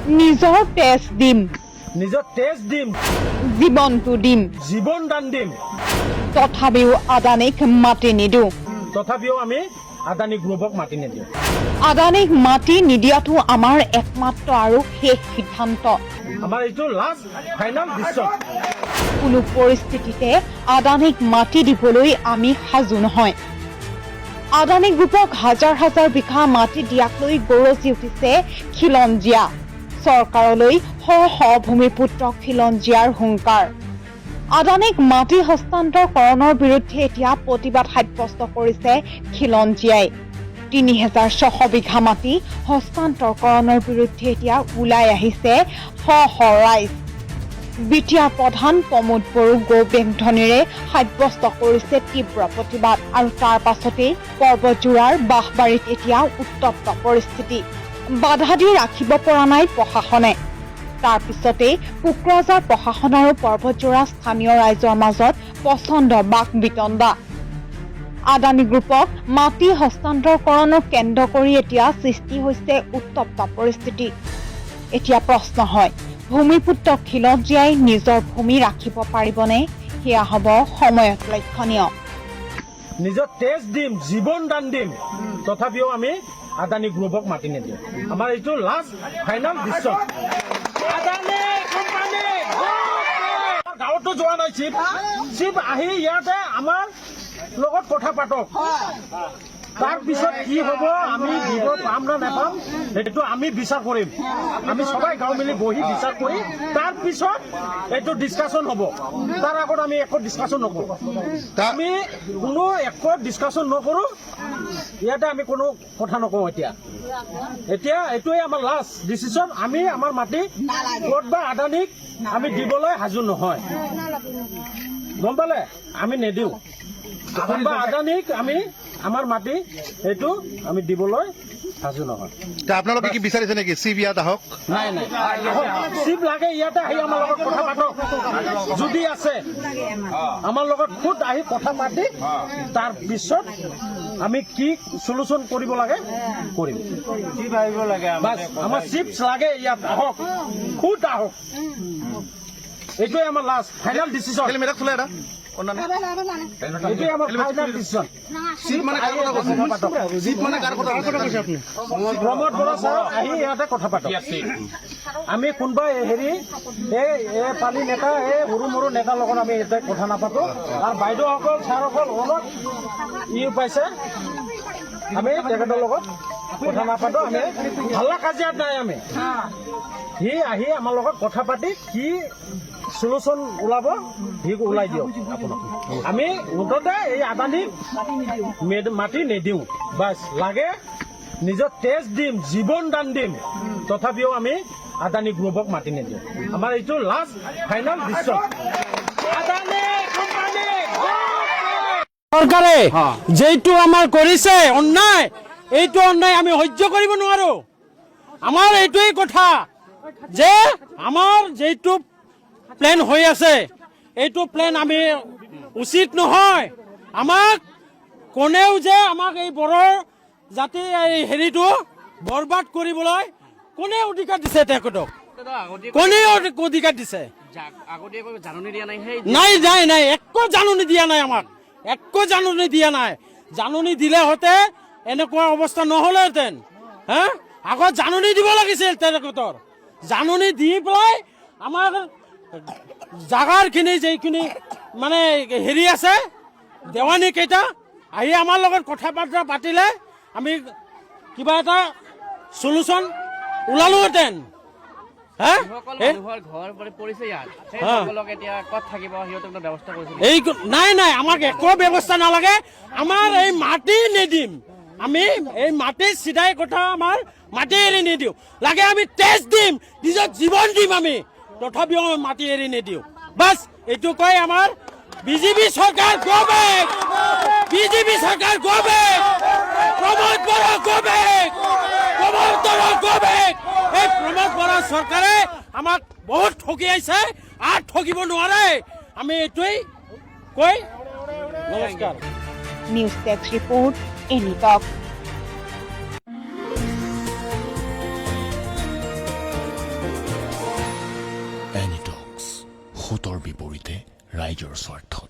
নিজৰ তেজ দিম, জীৱনটো দিম, জীৱন দান দিম। তথাপিও আদানীক মাতি নিদিওঁ। তথাপিও আমি আদানী গ্ৰুপক মাতি নিদিওঁ। আদানীক মাতি নিদিয়াটো আমাৰ একমাত্ৰ আৰু শেষ সিদ্ধান্ত। আমাৰ এইটো লাষ্ট ফাইনেল ডিচিশ্যন। কোনো পৰিস্থিতিতে আদানীক মাতি দিবলৈ আমি সাজু নহয়। আদানী গ্ৰুপক হাজাৰ হাজাৰ বিঘা মাটি দিয়াক লৈ গৰজি উঠিছে খিলঞ্জীয়া। চৰকাৰলৈ শ শ ভূমিপুত্ৰক খিলঞ্জীয়াৰ হুংকাৰ। আদানীক মাটি হস্তান্তৰকৰণৰ বিৰুদ্ধে এতিয়া প্ৰতিবাদ সাব্যস্ত কৰিছে খিলঞ্জীয়াই। ৩,৬০০ বিঘা মাটি হস্তান্তৰকৰণৰ বিৰুদ্ধে এতিয়া ওলাই আহিছে শ শ ৰাইজ। বিটিআৰ প্ৰধান প্ৰমোদ বড়ো গো বেংধনীৰে সাব্যস্ত কৰিছে তীব্ৰ প্ৰতিবাদ। আৰু তাৰ পাছতেই পৰ্বতজোৰাৰ বাঁহবাৰীত এতিয়া উত্তপ্ত পৰিস্থিতি। বাধা দি ৰাখিব পৰা নাই প্ৰশাসনে। তাৰ পিছতেই কোকৰাঝাৰ প্ৰশাসন আৰু পৰ্বতজোৰা স্থানীয় ৰাইজৰ মাজত প্ৰচণ্ড বাক বিতণ্ডা। আদানী গ্ৰুপক মাটি হস্তান্তৰকৰণক কেন্দ্ৰ কৰি এতিয়া সৃষ্টি হৈছে উত্তপ্ত পৰিস্থিতি। এতিয়া প্ৰশ্ন হয়, ভূমিপুত্ৰ খিলঞ্জীয়াই নিজৰ ভূমি ৰাখিব পাৰিবনে? সেয়া হ'ব সময়ত লক্ষণীয়। নিজৰ তেজ দিম, জীৱন দান দিম। তথাপিও আমি আদানী গ্ৰুপক মাতি নিদিওঁ। আমাৰ এইটো লাষ্ট ফাইনেল ডিচিশ্যন। গাঁৱতো যোৱা নাই চিফ আহি ইয়াতে আমাৰ লগত কথা পাতক। তাৰ পিছত কি হ'ব, আমি দিব পাম না নাপাম সেইটো আমি বিচাৰ কৰিম। আমি সবাই গাঁও মিলি বহি বিচাৰ কৰি তাৰ পিছত এইটো ডিছকাশ্যন হ'ব। তাৰ আগত আমি একো ডিছকাশ্যন নকৰোঁ। আমি কোনো একো ডিছকাশ্যন নকৰোঁ। ইয়াতে আমি কোনো কথা নকওঁ। এতিয়া এইটোৱে আমাৰ লাষ্ট ডিচিশ্যন। আমি আমাৰ মাটি ক'ত বা আদানীক আমি দিবলৈ সাজু নহয়। গম পালে? আমি নিদিওঁ। বা আদানীক আমি আমাৰ মাটি এইটো আমি দিবলৈ সাজু নহয়। আপোনালোকে কি বিচাৰিছে নেকি চিফ ইয়াত আহক? নাই নাই, চিফ লাগে ইয়াতে আহি আমাৰ লগত কথা পাতক। যদি আছে আমাৰ লগত খুদ আহি কথা পাতি তাৰ পিছত আমি কি চলুচন কৰিব লাগে কৰিম। বাছ আমাৰ চিফ লাগে ইয়াত আহক, খুদ আহক। এইটোৱে আমাৰ লাষ্ট ফাইনেল ডিচিশ্যন। এইটোৱে আমাৰ final decision. Pramod Boro sir আহি ইয়াতে কথা পাতক। আমি কোনোবা হেৰি এই পানী নেতা এই সৰু মৰু নেতাৰ লগত আমি ইয়াতে কথা নাপাতো। আৰু বাইদেউসকল ছাৰসকল অলপ পাইছে, আমি তেখেতৰ লগত কথা নাপাতো। আমি হাল্লা কাজিয়াত নাই। আমি সি আহি আমাৰ লগত কথা পাতি কি চলুচন ওলাব সি ওলাই দিয়ক আপোনাক। আমি মুঠতে এই আদানীক মাটি নিদিওঁ। বাছ লাগে নিজৰ তেজ দিম, জীৱন দান দিম। তথাপিও আমি আদানী গ্ৰুপক মাতি নিদিওঁ। আমাৰ এইটো লাষ্ট ফাইনেল ডিচিশ্যন। চৰকাৰে যেইটো আমাৰ কৰিছে অন্যায়, এইটো অন্যায় আমি সহ্য কৰিব নোৱাৰো। আমাৰ এইটোৱেই কথা যে আমাৰ যেইটো প্লেন হৈ আছে এইটো প্লেন আমি উচিত নহয়। আমাক কোনেও যে আমাক এই বড়ো জাতি এই হেৰিটো বৰবাদ কৰিবলৈ কোনে অধিকাৰ দিছে? তেখেতক কোনে অধিকাৰ দিছে? নাই নাই নাই, একো জাননী দিয়া নাই। আমাক একো জাননী দিয়া নাই। জাননী দিলে হতে এনেকুৱা অৱস্থা নহ'লেহেঁতেন। হা, আগত জাননী দিব লাগিছিল। তেখেতৰ জাননী দি পেলাই আমাৰ জাগাৰখিনি যিখিনি মানে হেৰি আছে দেৱানী কেইটা আহি আমাৰ লগত কথা বতৰা পাতিলে আমি কিবা এটা চলুচন ওলালোহেঁতেন। নাই নাই, আমাক একো ব্যৱস্থা নালাগে। আমাৰ এই মাটি নিদিম। আমি এই মাটি চিধাই কথা, আমাৰ মাটি এৰি নিদিওঁ। লাগে আমি তেজ দিম, নিজৰ জীৱন দিম আমি, তথাপিও মাটি এৰি নিদিওঁ। বাছ এইটো কয় আমাৰ বিজেপি চৰকাৰ গো বেক, বিজেপি চৰকাৰ go back, Pramod Boro go back, Pramod Boro go back. এই প্ৰমোদ বড়ো চৰকাৰে আমাক বহুত ঠগি আহিছে আৰু ঠগিব নোৱাৰে। আমি এইটোৱেই কৈ নমস্কাৰ। নিউজ ডেস্ক ৰিপোৰ্ট, এনি টক। এনিটক্স, সোঁতৰ বিপৰীতে ৰাইজৰ স্বাৰ্থ।